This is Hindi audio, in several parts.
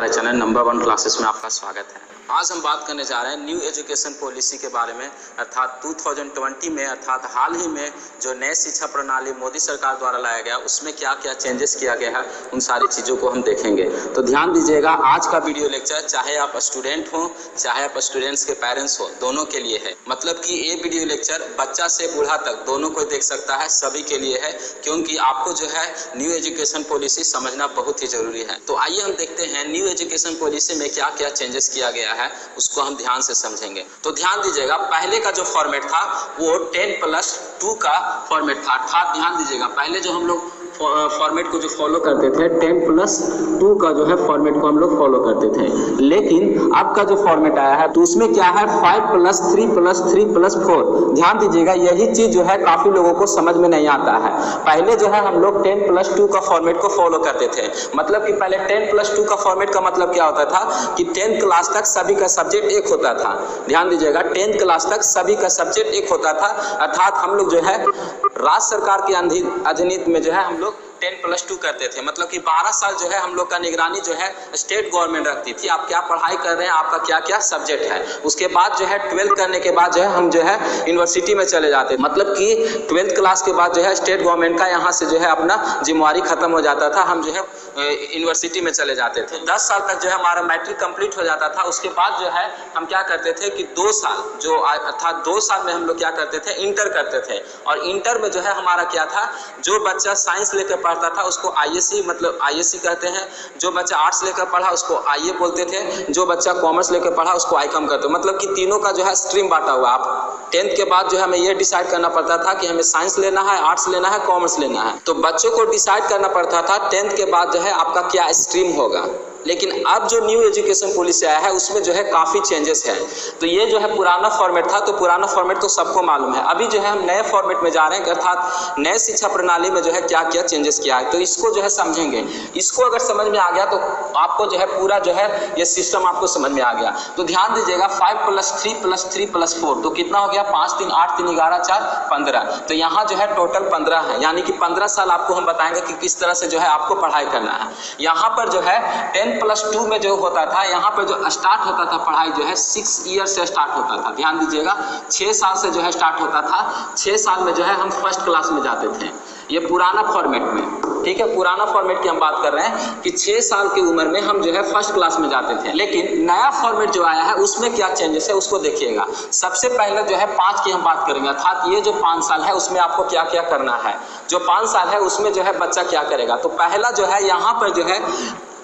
हमारे चैनल नंबर 1 क्लासेस में आपका स्वागत है। आज हम बात करने जा रहे हैं न्यू एजुकेशन पॉलिसी के बारे में, अर्थात 2020 में अर्थात हाल ही में जो नए शिक्षा प्रणाली मोदी सरकार द्वारा लाया गया उसमें क्या क्या चेंजेस किया गया है, उन सारी चीज़ों को हम देखेंगे। तो ध्यान दीजिएगा, आज का वीडियो लेक्चर चाहे आप स्टूडेंट हो चाहे आप स्टूडेंट्स के पेरेंट्स हो, दोनों के लिए है। मतलब कि ये वीडियो लेक्चर बच्चा से बूढ़ा तक दोनों को देख सकता है, सभी के लिए है, क्योंकि आपको जो है न्यू एजुकेशन पॉलिसी समझना बहुत ही जरूरी है। तो आइए हम देखते हैं न्यू एजुकेशन पॉलिसी में क्या क्या चेंजेस किया गया है, उसको हम ध्यान से समझेंगे। तो ध्यान दीजिएगा, पहले का जो फॉर्मेट था वो 10+2 का फॉर्मेट था। अर्थात ध्यान दीजिएगा, पहले जो हम लोग फॉर्मेट को जो फॉलो करते थे 10+2 का जो है फॉर्मेट को हम लोग फॉलो करते थे, लेकिन अब का जो फॉर्मेट आया है तो उसमें क्या है 5+3+3+4। ध्यान दीजिएगा, यही चीज जो है काफी लोगों को समझ में नहीं आता है। पहले जो है हम लोग 10+2 का फॉर्मेट को फॉलो करते थे। मतलब कि पहले 10+2 का फॉर्मेट का मतलब क्या होता था कि 10th क्लास तक सभी का सब्जेक्ट एक होता था। ध्यान दीजिएगा, 10th क्लास तक सभी का सब्जेक्ट एक होता था। अर्थात हम लोग जो है राज्य सरकार के अधीन में जो है हम लोग 10+2 करते थे। मतलब कि 12 साल जो है हम लोग का निगरानी जो है स्टेट गवर्नमेंट रखती थी, आप क्या पढ़ाई कर रहे हैं, आपका क्या क्या सब्जेक्ट है। उसके बाद जो है 12th करने के बाद जो है हम जो है यूनिवर्सिटी में चले जाते। मतलब कि 12th क्लास के बाद जो है स्टेट गवर्नमेंट का यहाँ से जो है अपना जिम्मेवारी खत्म हो जाता था, हम जो है यूनिवर्सिटी में चले जाते थे। 10 साल तक जो है हमारा मैट्रिक कंप्लीट हो जाता था। उसके बाद जो है हम क्या करते थे कि 2 साल जो अर्थात 2 साल में हम लोग क्या करते थे, इंटर करते थे। और इंटर में जो है हमारा क्या था, जो बच्चा साइंस लेकर पढ़ता था उसको आईएससी मतलब आईएससी कहते हैं, जो बच्चा आर्ट्स लेकर पढ़ा उसको आईए बोलते थे, जो बच्चा कॉमर्स लेकर पढ़ा उसको आईकॉम कहते हैं। मतलब कि तीनों का जो है स्ट्रीम बांटा हुआ। आप 10th के बाद जो है हमें ये डिसाइड करना पड़ता था कि हमें साइंस लेना है, आर्ट्स लेना है, कॉमर्स लेना है। तो बच्चों को डिसाइड करना पड़ता था 10th के बाद जो है आपका क्या स्ट्रीम होगा। लेकिन अब जो न्यू एजुकेशन पॉलिसी आया है उसमें जो है काफ़ी चेंजेस है। तो ये जो है पुराना फॉर्मेट था, तो पुराना फॉर्मेट तो सबको मालूम है। अभी जो है हम नए फॉर्मेट में जा रहे हैं, अर्थात नए शिक्षा प्रणाली में जो है क्या क्या चेंजेस किया है, तो इसको जो है समझेंगे। इसको अगर समझ में आ गया तो आपको जो है पूरा जो है ये सिस्टम आपको समझ में आ गया। तो ध्यान दीजिएगा, 5+3+3+4 तो कितना हो गया, 5 3 8 3 11 4 15। तो यहाँ जो है टोटल 15 है, यानी कि 15 साल आपको हम बताएंगे कि किस तरह से जो है आपको पढ़ाई करना है। यहाँ पर जो है 10+2 में जो होता था, यहाँ पर जो स्टार्ट होता था पढ़ाई जो है 6 ईयर से स्टार्ट होता था। ध्यान दीजिएगा, 6 साल से जो है स्टार्ट होता था। 6 साल में जो है हम फर्स्ट क्लास में जाते थे। ये पुराना फॉर्मेट में, ठीक है, पुराना फॉर्मेट की हम बात कर रहे हैं कि 6 साल की उम्र में हम जो है फर्स्ट क्लास में जाते थे। लेकिन नया फॉर्मेट जो आया है उसमें क्या चेंजेस है उसको देखिएगा। सबसे पहले जो है 5 की हम बात करेंगे, अर्थात ये जो 5 साल है उसमें आपको क्या क्या करना है। जो 5 साल है उसमें जो है बच्चा क्या करेगा, तो पहला जो है यहाँ पर जो है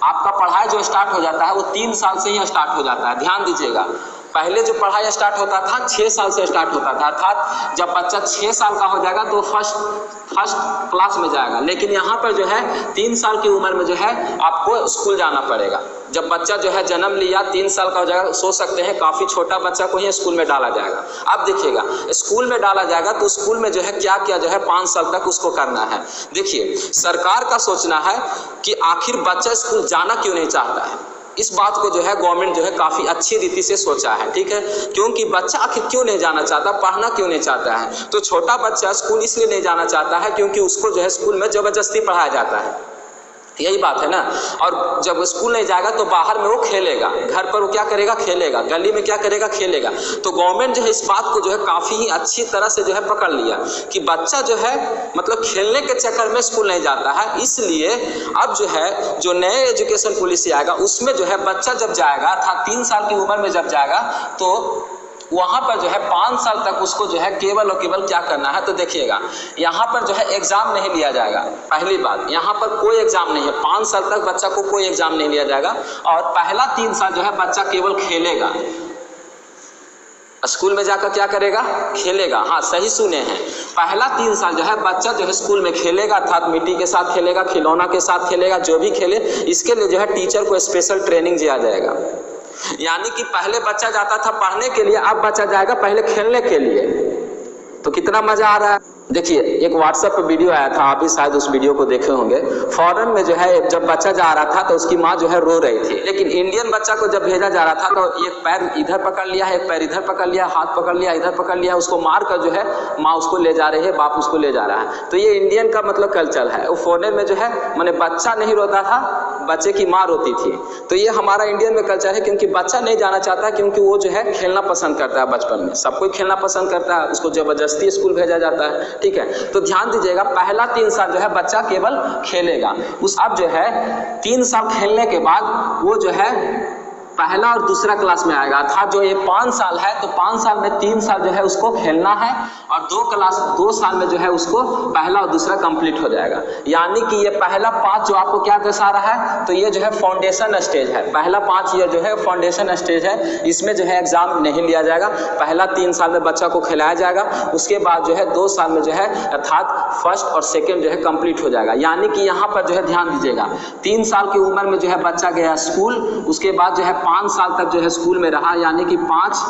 आपका पढ़ाई जो स्टार्ट हो जाता है वो 3 साल से ही स्टार्ट हो जाता है। ध्यान दीजिएगा, पहले जो पढ़ाई स्टार्ट होता था 6 साल से स्टार्ट होता था। अर्थात जब बच्चा 6 साल का हो जाएगा तो फर्स्ट क्लास में जाएगा। लेकिन यहाँ पर जो है 3 साल की उम्र में जो है आपको स्कूल जाना पड़ेगा। जब बच्चा जो है जन्म लिया 3 साल का हो जाएगा, सोच सकते हैं काफ़ी छोटा बच्चा को ही स्कूल में डाला जाएगा। अब देखिएगा, स्कूल में डाला जाएगा तो स्कूल में जो है क्या क्या जो है 5 साल तक उसको करना है। देखिए, सरकार का सोचना है कि आखिर बच्चा स्कूल जाना क्यों नहीं चाहता है। इस बात को जो है गवर्नमेंट जो है काफ़ी अच्छी रीति से सोचा है, ठीक है, क्योंकि बच्चा आखिर क्यों नहीं जाना चाहता, पढ़ना क्यों नहीं चाहता है। तो छोटा बच्चा स्कूल इसलिए नहीं जाना चाहता है क्योंकि उसको जो है स्कूल में ज़बरदस्ती पढ़ाया जाता है, यही बात है ना। और जब स्कूल नहीं जाएगा तो बाहर में वो खेलेगा, घर पर वो क्या करेगा, खेलेगा, गली में क्या करेगा, खेलेगा। तो गवर्नमेंट जो है इस बात को जो है काफ़ी ही अच्छी तरह से जो है पकड़ लिया कि बच्चा जो है मतलब खेलने के चक्कर में स्कूल नहीं जाता है। इसलिए अब जो है जो नए एजुकेशन पॉलिसी आएगा उसमें जो है बच्चा जब जाएगा अर्थात 3 साल की उम्र में जब जाएगा तो वहाँ पर जो है 5 साल तक उसको जो है केवल और केवल क्या करना है, तो देखिएगा यहाँ पर जो है एग्जाम नहीं लिया जाएगा। पहली बात, यहाँ पर कोई एग्जाम नहीं है, 5 साल तक बच्चा को कोई एग्जाम नहीं लिया जाएगा। और पहला 3 साल जो है बच्चा केवल खेलेगा, स्कूल में जाकर क्या करेगा, खेलेगा। हाँ, सही सुने हैं, पहला 3 साल जो है बच्चा जो है स्कूल में खेलेगा, अर्थात मिट्टी के साथ खेलेगा, खिलौना के साथ खेलेगा, जो भी खेले। इसके लिए जो है टीचर को स्पेशल ट्रेनिंग दिया जाएगा। यानी कि पहले बच्चा जाता था पढ़ने के लिए, अब बच्चा जाएगा पहले खेलने के लिए। तो कितना मजा आ रहा है। देखिए एक व्हाट्सएप पे वीडियो आया था, आप भी शायद उस वीडियो को देखे होंगे। फॉरेन में जो है जब बच्चा जा रहा था तो उसकी माँ जो है रो रही थी, लेकिन इंडियन बच्चा को जब भेजा जा रहा था तो एक पैर इधर पकड़ लिया है, एक पैर इधर पकड़ लिया, हाथ पकड़ लिया, इधर पकड़ लिया, उसको मार कर जो है माँ उसको ले जा रही है, बाप उसको ले जा रहा है। तो ये इंडियन का मतलब कल्चर है। वो फॉरेन में जो है माने बच्चा नहीं रोता था, बच्चे की माँ रोती थी। तो ये हमारा इंडियन में कल्चर है, क्योंकि बच्चा नहीं जाना चाहता, क्योंकि वो जो है खेलना पसंद करता है। बचपन में सब कोई खेलना पसंद करता है, उसको जबरदस्ती स्कूल भेजा जाता है। ठीक है, तो ध्यान दीजिएगा, पहला 3 साल जो है बच्चा केवल खेलेगा। अब जो है 3 साल खेलने के बाद वो जो है पहला और दूसरा क्लास में आएगा। अर्थात जो ये 5 साल है तो 5 साल में 3 साल जो है उसको खेलना है और 2 साल में जो है उसको पहला और दूसरा कंप्लीट हो जाएगा। यानी कि ये पहला 5 जो आपको क्या दर्शा रहा है, तो ये जो है फाउंडेशन स्टेज है। पहला 5 ईयर जो है फाउंडेशन स्टेज है, इसमें जो है एग्जाम नहीं लिया जाएगा। पहला 3 साल में बच्चा को खिलाया जाएगा, उसके बाद जो है 2 साल में जो है अर्थात फर्स्ट और सेकेंड जो है कंप्लीट हो जाएगा। यानी कि यहाँ पर जो है ध्यान दीजिएगा, 3 साल की उम्र में जो है बच्चा गया स्कूल, उसके बाद जो है 5 साल तक जो है स्कूल में रहा, यानी कि 5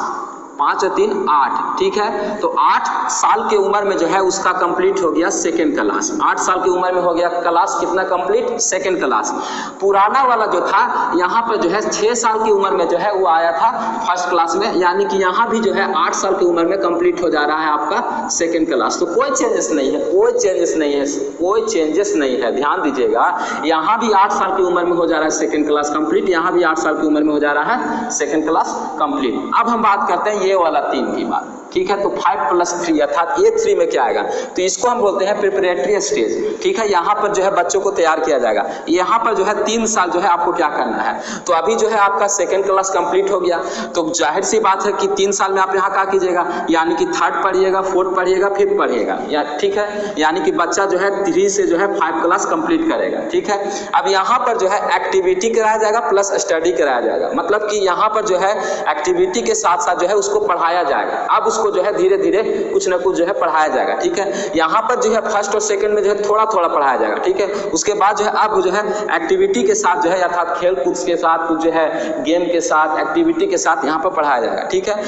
और 3 8। ठीक है, तो 8 साल की उम्र में जो है उसका कंप्लीट हो गया सेकेंड क्लास। 8 साल की उम्र में हो गया क्लास कितना कंप्लीट, सेकेंड क्लास। पुराना वाला जो था यहाँ पर जो है 6 साल की उम्र में जो है वो आया था फर्स्ट क्लास में, यानी कि यहाँ भी जो है 8 साल की उम्र में कंप्लीट हो जा रहा है आपका सेकेंड क्लास। तो कोई चेंजेस नहीं है, कोई चेंजेस नहीं है, कोई चेंजेस नहीं है। ध्यान दीजिएगा, यहाँ भी 8 साल की उम्र में हो जा रहा है सेकेंड क्लास कंप्लीट, यहाँ भी 8 साल की उम्र में हो जा रहा है सेकेंड क्लास कंप्लीट। अब हम बात करते हैं ये वाला 3 की बात। ठीक है, तो 5+3 अर्थात ये 3 में क्या आएगा, तो इसको हम बोलते हैं प्रिपरेटरी स्टेज। ठीक है, यहाँ पर जो है बच्चों को तैयार किया जाएगा। यहाँ पर जो है 3 साल जो है आपको क्या करना है, तो अभी जो है आपका सेकेंड क्लास कंप्लीट हो गया, तो जाहिर सी बात है कि 3 साल में आप यहाँ क्या कीजिएगा, यानी कि 3rd पढ़िएगा, 4th पढ़िएगा, 5th पढ़िएगा। ठीक है, यानी कि बच्चा जो है 3 से जो है 5 क्लास कंप्लीट करेगा। ठीक है, अब यहाँ पर जो है एक्टिविटी कराया जाएगा प्लस स्टडी कराया जाएगा। मतलब कि यहाँ पर जो है एक्टिविटी के साथ साथ जो है उसको पढ़ाया जाएगा। अब उसको जो है धीरे धीरे कुछ ना कुछ जो है पढ़ाया जाएगा। ठीक है, यहाँ पर जो है फर्स्ट और सेकंड में जो है थोड़ा थोड़ा पढ़ाया जाएगा। ठीक है, उसके बाद जो है अब जो है एक्टिविटी के साथ जो है अर्थात खेल कूद के साथ, कुछ जो है गेम के साथ, एक्टिविटी के साथ यहाँ पर पढ़ाया जाएगा। ठीक है,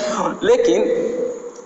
लेकिन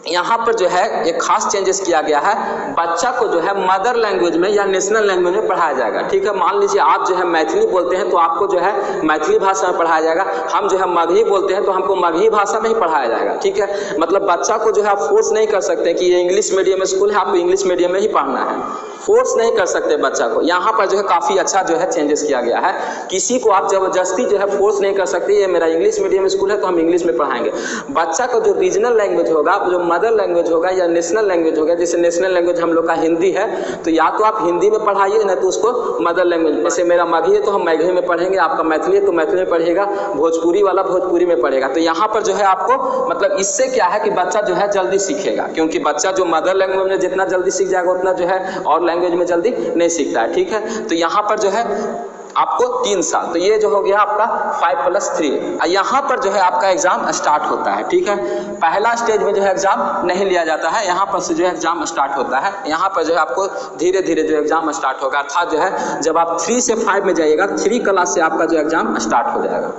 यहाँ पर जो है एक खास चेंजेस किया गया है, बच्चा को जो है मदर लैंग्वेज में या नेशनल लैंग्वेज में पढ़ाया जाएगा। ठीक है, मान लीजिए आप जो है मैथिली बोलते हैं तो आपको जो है मैथिली भाषा में पढ़ाया जाएगा, हम जो है मगही बोलते हैं तो हमको मगही भाषा में ही पढ़ाया जाएगा। ठीक है, मतलब बच्चा को जो है आप फोर्स नहीं कर सकते कि ये इंग्लिश मीडियम स्कूल है आपको इंग्लिश मीडियम में ही पढ़ना है, फोर्स नहीं कर सकते बच्चा को। यहाँ पर जो है काफ़ी अच्छा जो है चेंजेस किया गया है, किसी को आप जबरदस्ती जो है फोर्स नहीं कर सकते, ये मेरा इंग्लिश मीडियम स्कूल है तो हम इंग्लिश में पढ़ाएंगे। बच्चा का जो रीजनल लैंग्वेज होगा, जो मदर लैंग्वेज होगा या नेशनल लैंग्वेज होगा, जैसे नेशनल लैंग्वेज हम लोग का हिंदी है तो या तो आप हिंदी में पढ़ाइए ना तो उसको मदर लैंग्वेज, जैसे मेरा मगही है तो हम मगही में पढ़ेंगे, आपका मैथिली है तो मैथिली में पढ़ेगा, भोजपुरी वाला भोजपुरी में पढ़ेगा। तो यहाँ पर जो है आपको मतलब इससे क्या है कि बच्चा जो है जल्दी सीखेगा, क्योंकि बच्चा जो मदर लैंग्वेज में जितना जल्दी सीख जाएगा उतना जो है और लैंग्वेज में जल्दी नहीं सीखता है। ठीक है, तो यहाँ पर जो है आपको 3 साल, तो ये जो हो गया आपका 5+3। यहाँ पर जो है आपका एग्जाम स्टार्ट होता है। ठीक है, पहला स्टेज में जो है एग्जाम नहीं लिया जाता है, यहाँ पर से जो है एग्जाम स्टार्ट होता है। यहाँ पर जो है आपको धीरे धीरे जो एग्जाम स्टार्ट होगा, अर्थात जो है जब आप 3 से 5 में जाइएगा, 3 क्लास से आपका जो एग्जाम स्टार्ट हो जाएगा,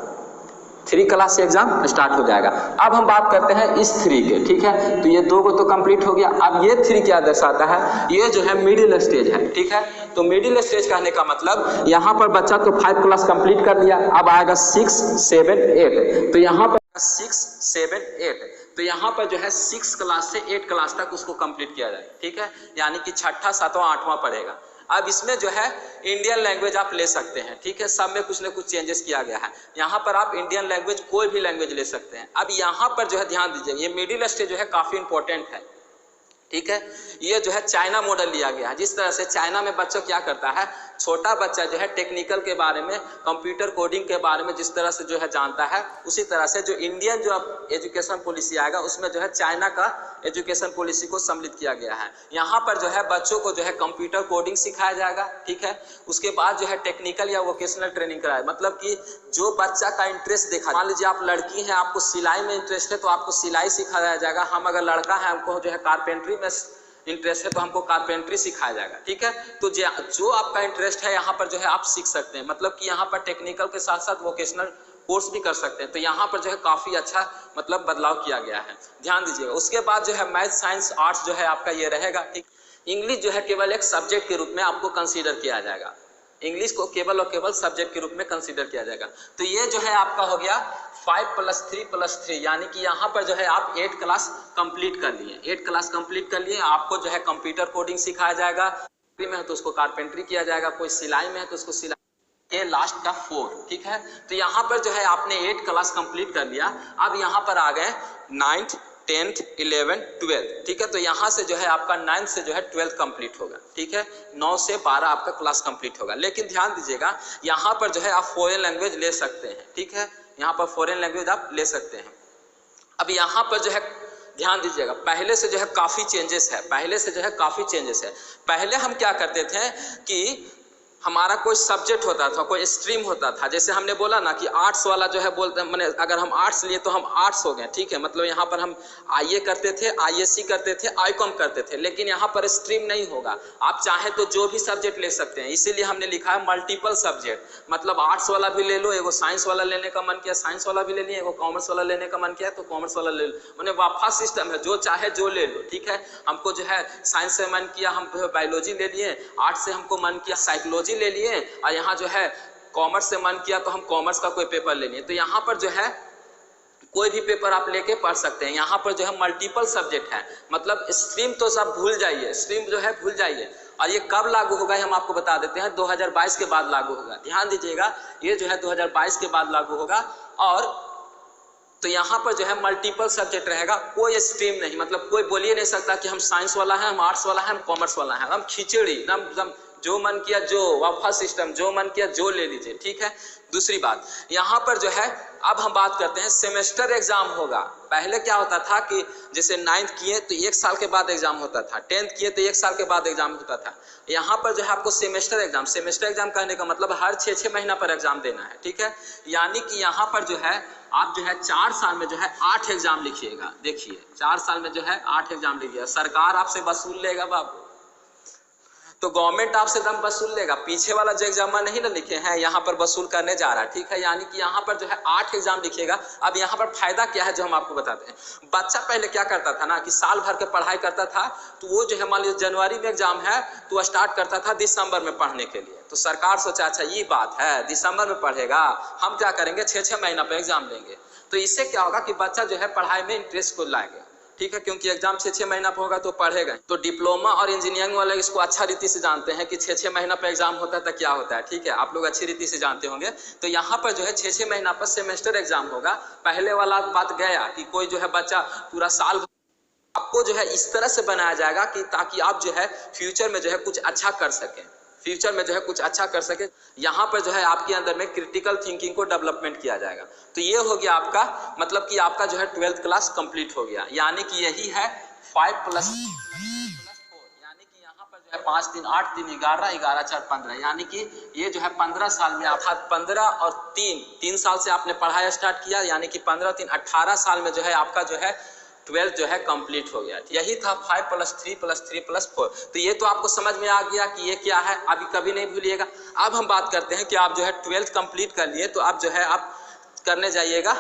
3 क्लास से एग्जाम स्टार्ट हो जाएगा। अब हम बात करते हैं इस 3 के। ठीक है, तो ये 2 को तो कंप्लीट हो गया। अब ये 3 क्या दर्शाता है, ये जो है मिडिल स्टेज है। ठीक है, तो मिडिल स्टेज कहने का मतलब यहाँ पर बच्चा तो 5 क्लास कंप्लीट कर लिया, अब आएगा 6, 7, 8। तो यहाँ पर 6, 7, 8, तो यहाँ पर जो है 6 क्लास से 8 क्लास तक उसको कंप्लीट किया जाए। ठीक है, यानी कि 6ठा 7वां 8वां पढ़ेगा। अब इसमें जो है इंडियन लैंग्वेज आप ले सकते हैं। ठीक है, सब में कुछ ना कुछ चेंजेस किया गया है। यहाँ पर आप इंडियन लैंग्वेज कोई भी लैंग्वेज ले सकते हैं। अब यहाँ पर जो है ध्यान दीजिए, ये मिडिल स्टेज जो है काफ़ी इंपॉर्टेंट है। ठीक है, ये जो है चाइना मॉडल लिया गया है। जिस तरह से चाइना में बच्चा क्या करता है, छोटा बच्चा जो है टेक्निकल के बारे में, कंप्यूटर कोडिंग के बारे में जिस तरह से जो है जानता है, उसी तरह से जो इंडियन जो एजुकेशन पॉलिसी आएगा उसमें जो है चाइना का एजुकेशन पॉलिसी को सम्मिलित किया गया है। यहाँ पर जो है बच्चों को जो है कंप्यूटर कोडिंग सिखाया जाएगा। ठीक है, उसके बाद जो है टेक्निकल या वोकेशनल ट्रेनिंग कराए, मतलब कि जो बच्चा का इंटरेस्ट देखा, मान लीजिए आप लड़की हैं, आपको सिलाई में इंटरेस्ट है तो आपको सिलाई सिखाया जाएगा। हम अगर लड़का है, हमको जो है कारपेंट्री में इंटरेस्ट है तो हमको कारपेंट्री सिखाया जाएगा। ठीक है, तो जो आपका इंटरेस्ट है यहाँ पर जो है आप सीख सकते हैं, मतलब कि यहाँ पर टेक्निकल के साथ साथ वोकेशनल कोर्स भी कर सकते हैं। तो यहाँ पर जो है काफ़ी अच्छा मतलब बदलाव किया गया है, ध्यान दीजिएगा। उसके बाद जो है मैथ, साइंस, आर्ट्स जो है आपका ये रहेगा। ठीक, इंग्लिश जो है केवल एक सब्जेक्ट के रूप में आपको कंसीडर किया जाएगा, इंग्लिश को केवल और केवल सब्जेक्ट के रूप में कंसीडर किया जाएगा। तो ये जो है आपका हो गया 5 + 3 + 3, यानी कि यहाँ पर जो है आप 8 क्लास कंप्लीट कर लिए, 8 क्लास कंप्लीट कर लिए। आपको जो है कंप्यूटर कोडिंग सिखाया जाएगा, में है तो उसको कारपेंट्री किया जाएगा, कोई सिलाई में है तो उसको सिलाई, ये लास्ट का 4, ठीक है। तो यहाँ पर जो है आपने 8 क्लास कंप्लीट कर लिया। अब यहाँ पर आ गए 9th 10th 11th 12th, ठीक है। तो यहाँ से जो है आपका 9th से जो है 12th कंप्लीट होगा, ठीक है। 9 से 12 आपका क्लास कंप्लीट होगा। लेकिन ध्यान दीजिएगा यहाँ पर जो है आप फॉरेन लैंग्वेज ले सकते हैं, ठीक है। यहाँ पर फॉरेन लैंग्वेज आप ले सकते हैं। अब यहाँ पर जो है ध्यान दीजिएगा, पहले से जो है काफ़ी चेंजेस है, पहले से जो है काफ़ी चेंजेस है। पहले हम क्या करते थे कि हमारा कोई सब्जेक्ट होता था, कोई स्ट्रीम होता था, जैसे हमने बोला ना कि आर्ट्स वाला जो है बोलते हैं, मैंने अगर हम आर्ट्स लिए तो हम आर्ट्स हो गए, ठीक है। मतलब यहाँ पर हम आईए करते थे, आईएससी करते थे, आईकॉम करते थे, लेकिन यहाँ पर स्ट्रीम नहीं होगा। आप चाहे तो जो भी सब्जेक्ट ले सकते हैं, इसीलिए हमने लिखा है मल्टीपल सब्जेक्ट। मतलब आर्ट्स वाला भी ले लो, एगो साइंस वाला लेने का मन किया साइंस वाला भी ले लिया, एगो कॉमर्स वाला लेने का मन किया तो कॉमर्स वाला ले लो। मैंने वाफा सिस्टम है, जो चाहे जो ले लो, ठीक है। हमको जो है साइंस से मन किया हम बायोलॉजी ले लिए, आर्ट्स से हमको मन किया साइकोलॉजी ले लिए, और यहाँ जो है कॉमर्स से मन किया तो हम कॉमर्स का कोई पेपर ले लिए। तो यहाँ पर जो है कोई भी पेपर आप लेके पढ़ सकते हैं। यहाँ पर जो है मल्टीपल सब्जेक्ट है, मतलब स्ट्रीम तो सब भूल जाइए, स्ट्रीम जो है भूल जाइए। और ये कब लागू होगा हम आपको बता देते हैं, 2022 के बाद लागू होगा। ध्यान दीजिएगा, ये जो है 2022 के बाद लागू होगा। और तो यहाँ पर जो है मल्टीपल सब्जेक्ट रहेगा, कोई स्ट्रीम नहीं। मतलब कोई बोल ही नहीं सकता कि हम साइंस वाला है, हम आर्ट्स वाला है, हम कॉमर्स वाला है। हम खिचड़ी एकदम जो मन किया जो वाफा सिस्टम, जो मन किया जो ले लीजिए, ठीक है। दूसरी बात यहाँ पर जो है अब हम बात करते हैं सेमेस्टर एग्जाम होगा। पहले क्या होता था कि जैसे 9th किए तो 1 साल के बाद एग्जाम होता था, 10th किए तो 1 साल के बाद एग्जाम होता था। यहाँ पर जो है आपको सेमेस्टर एग्जाम कहने का मतलब हर 6-6 महीना पर एग्जाम देना है, ठीक है। यानी कि यहाँ पर जो है आप जो है 4 साल में जो है 8 एग्जाम लिखिएगा। देखिए 4 साल में जो है 8 एग्जाम लिखिएगा। सरकार आपसे वसूल लेगा बाबू, तो गवर्नमेंट आपसे दम वसूल लेगा। पीछे वाला जो एग्जाम नहीं ना लिखे हैं, यहाँ पर वसूल करने जा रहा है, ठीक है। यानी कि यहाँ पर जो है 8 एग्जाम लिखिएगा। अब यहाँ पर फायदा क्या है जो हम आपको बताते हैं। बच्चा पहले क्या करता था ना कि साल भर के पढ़ाई करता था, तो वो जो है मान लीजिए जनवरी में एग्जाम है तो वो स्टार्ट करता था दिसंबर में पढ़ने के लिए। तो सरकार सोचा अच्छा ये बात है, दिसंबर में पढ़ेगा, हम क्या करेंगे 6-6 महीना पर एग्जाम लेंगे। तो इससे क्या होगा कि बच्चा जो है पढ़ाई में इंटरेस्ट को लाएगा, ठीक है, क्योंकि एग्जाम 6-6 महीना पर होगा तो पढ़ेगा। तो डिप्लोमा और इंजीनियरिंग वाले इसको अच्छा रीति से जानते हैं कि 6-6 महीना पर एग्जाम होता है तो क्या होता है, ठीक है। आप लोग अच्छी रीति से जानते होंगे। तो यहाँ पर जो है 6-6 महीना पर सेमेस्टर एग्जाम होगा। पहले वाला बात गया कि कोई जो है बच्चा पूरा साल, आपको जो है इस तरह से बनाया जाएगा कि ताकि आप जो है फ्यूचर में जो है कुछ अच्छा कर सकें, फ्यूचर में जो है कुछ अच्छा कर सके। यहाँ पर जो है आपके अंदर में क्रिटिकल थिंकिंग को डेवलपमेंट किया जाएगा। तो ये हो गया आपका मतलब कि आपका जो है 12th क्लास कंप्लीट हो गया। यानी कि यही है 5 + 4, यानी कि यहाँ पर जो है 5 3 8 3 11 11 4 15, यानी कि ये जो है 15 साल में आप 15 और 3 साल से आपने पढ़ाई स्टार्ट किया, यानी कि 15 3 18 साल में जो है आपका जो है 12th जो है कंप्लीट हो गया। यही था 5 + 3 + 3 + 4। तो ये तो आपको समझ में आ गया कि ये क्या है, अभी कभी नहीं भूलिएगा। अब हम बात करते हैं कि आप जो है 12th कंप्लीट कर लिए तो आप जो है आप करने जाइएगा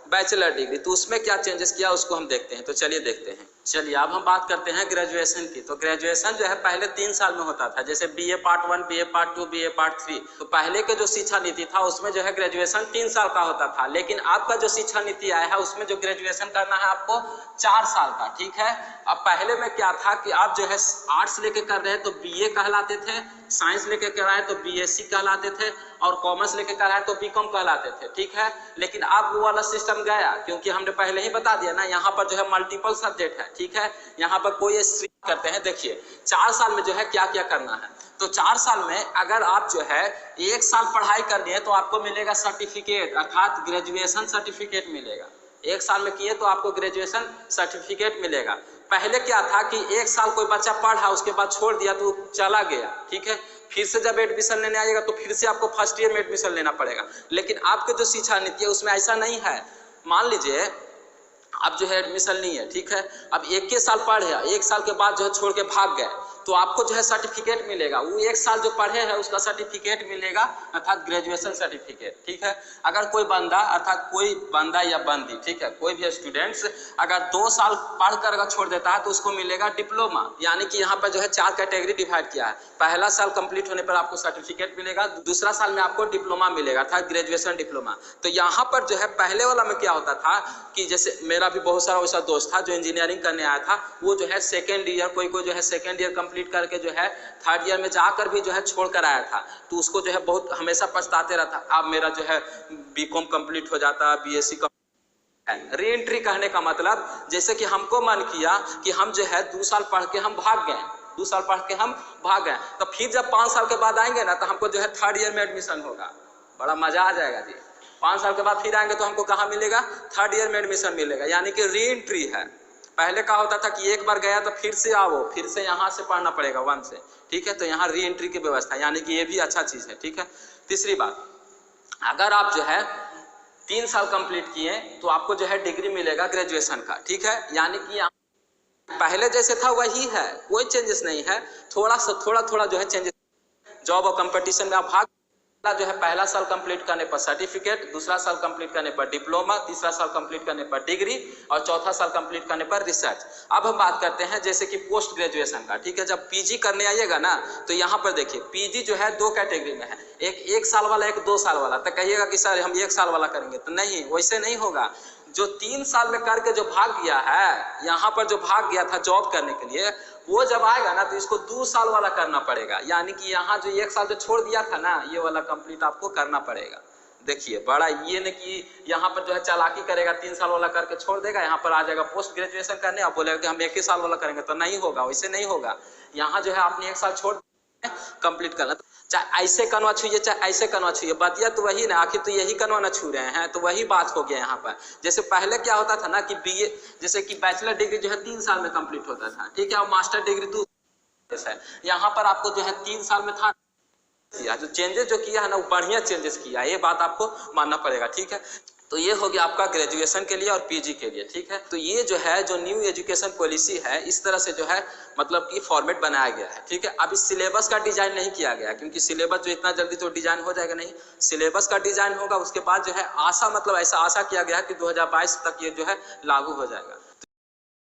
बैचलर डिग्री। तो उसमें क्या चेंजेस किया उसको हम देखते हैं। तो चलिए देखते हैं। चलिए अब हम बात करते हैं ग्रेजुएशन की। तो ग्रेजुएशन जो है पहले 3 साल में होता था, जैसे BA part 1, BA part 2, BA part 3। तो पहले के जो शिक्षा नीति था उसमें जो है ग्रेजुएशन 3 साल का होता था, लेकिन आपका जो शिक्षा नीति आया है उसमें जो ग्रेजुएशन करना है आपको 4 साल का, ठीक है। अब पहले में क्या था कि आप जो है आर्ट्स लेके कर रहे हैं तो BA कहलाते थे, साइंस लेके कर रहे हैं तो BSc कहलाते थे, और कॉमर्स लेके कर रहे हैं तो BCom कहलाते थे, ठीक है। लेकिन अब वो वाला सिस्टम गया, क्योंकि हमने पहले ही बता दिया ना, यहाँ पर जो है मल्टीपल सब्जेक्ट है, ठीक है। यहाँ पर कोई स्ट्रीम करते हैं। देखिए 4 साल में जो है क्या क्या करना है। तो 4 साल में अगर आप जो है 1 साल पढ़ाई कर लिए तो आपको मिलेगा सर्टिफिकेट, अर्थात ग्रेजुएशन सर्टिफिकेट मिलेगा। 1 साल में किए तो आपको ग्रेजुएशन सर्टिफिकेट मिलेगा। पहले क्या था कि 1 साल कोई बच्चा पढ़ा उसके बाद छोड़ दिया तो चला गया, ठीक है। फिर से जब एडमिशन लेने आएगा तो फिर से आपको फर्स्ट ईयर में एडमिशन लेना पड़ेगा। लेकिन आपके जो शिक्षा नीति है उसमें ऐसा नहीं है। मान लीजिए आप जो है एडमिशन नहीं है, ठीक है। अब 1 साल पढ़े, 1 साल के बाद जो है छोड़ के भाग गए, तो आपको जो है सर्टिफिकेट मिलेगा, वो 1 साल जो पढ़े हैं उसका सर्टिफिकेट मिलेगा, अर्थात ग्रेजुएशन सर्टिफिकेट, ठीक है। अगर कोई बंदा अर्थात कोई बंदा या बंदी, ठीक है, कोई भी स्टूडेंट्स अगर 2 साल पढ़कर अगर छोड़ देता है तो उसको मिलेगा डिप्लोमा। यानी कि यहाँ पर जो है 4 कैटेगरी डिवाइड किया है। पहला साल कंप्लीट होने पर आपको सर्टिफिकेट मिलेगा, दूसरा साल में आपको डिप्लोमा मिलेगा, था ग्रेजुएशन डिप्लोमा। तो यहाँ पर जो है पहले वाला में क्या होता था कि जैसे मेरा भी बहुत सारा वैसा दोस्त था जो इंजीनियरिंग करने आया था, वो जो है सेकेंड ईयर कोई जो है सेकेंड ईयर कंप्लीट करके जो है थर्ड ईयर में जाकर भी जो है छोड़ कर आया था। तो उसको जो है बहुत हमेशा पछताते रहता, अब मेरा जो है बीकॉम कंप्लीट हो जाता, बीएससी। री एंट्री कहने का मतलब जैसे कि हमको मन किया कि हम जो है 2 साल पढ़ के हम भाग गए, 2 साल पढ़ के हम भाग गए, तो फिर जब 5 साल के बाद आएंगे ना तो हमको जो है थर्ड ईयर में एडमिशन होगा, बड़ा मजा आ जाएगा जी। 5 साल के बाद फिर आएंगे तो हमको कहाँ मिलेगा, थर्ड ईयर में एडमिशन मिलेगा। यानी कि री एंट्री है। पहले क्या होता था कि एक बार गया तो फिर से आओ, फिर से यहाँ से पढ़ना पड़ेगा 1 से, ठीक है। तो यहाँ री एंट्री की व्यवस्था, यानी कि ये भी अच्छा चीज है, ठीक है। तीसरी बात, अगर आप जो है 3 साल कंप्लीट किए तो आपको जो है डिग्री मिलेगा ग्रेजुएशन का, ठीक है। यानी कि पहले जैसे था वही है, कोई चेंजेस नहीं है, थोड़ा जो है चेंजेस। जॉब और कंपटीशन में आप भाग जो है पहला साल कंप्लीट करने पर सर्टिफिकेट, दूसरा साल कंप्लीट करने पर डिप्लोमा, तीसरा साल कंप्लीट करने पर डिग्री और चौथा साल कंप्लीट करने पर रिसर्च। अब हम बात करते हैं जैसे कि पोस्ट ग्रेजुएशन का, ठीक है। जब पीजी करने आइएगा ना तो यहाँ पर देखिए पीजी जो है 2 कैटेगरी में है, एक 1 साल वाला, एक 2 साल वाला। तो कहिएगा कि सर हम 1 साल वाला करेंगे, तो नहीं, वैसे नहीं होगा। जो 3 साल में करके जो भाग गया है, यहाँ पर जो भाग गया था जॉब करने के लिए, वो जब आएगा ना तो इसको 2 साल वाला करना पड़ेगा। यानी कि यहाँ जो 1 साल जो छोड़ दिया था ना, ये वाला कंप्लीट आपको करना पड़ेगा। देखिए बड़ा ये न कि यहाँ पर जो है चालाकी करेगा, 3 साल वाला करके छोड़ देगा, यहाँ पर आ जाएगा पोस्ट ग्रेजुएशन करने, आप बोलेगा कि हम 1 ही साल वाला करेंगे, तो नहीं होगा, वैसे नहीं होगा। यहाँ जो है आपने 1 साल छोड़ कंप्लीट करना, चाहे ऐसे कनवा छूइए चाहे ऐसे कनवा छूइए, बतिया तो वही ना, आखिर तो यही कनवा ना छू रहे हैं, तो वही बात हो गया यहाँ पर। जैसे पहले क्या होता था ना कि बीए जैसे कि बैचलर डिग्री जो है 3 साल में कंप्लीट होता था, ठीक है, और मास्टर डिग्री 2 है। यहाँ पर आपको जो है 3 साल में था। जो चेंजेस जो किया है ना वो बढ़िया चेंजेस किया, ये बात आपको मानना पड़ेगा, ठीक है। तो ये हो गया आपका ग्रेजुएशन के लिए और पीजी के लिए, ठीक है। तो ये जो है जो न्यू एजुकेशन पॉलिसी है, इस तरह से जो है मतलब कि फॉर्मेट बनाया गया है, ठीक है। अभी सिलेबस का डिजाइन नहीं किया गया, क्योंकि सिलेबस जो इतना जल्दी तो डिजाइन हो जाएगा नहीं, सिलेबस का डिजाइन होगा, उसके बाद जो है आशा मतलब ऐसा आशा किया गया है कि 2022 तक ये जो है लागू हो जाएगा।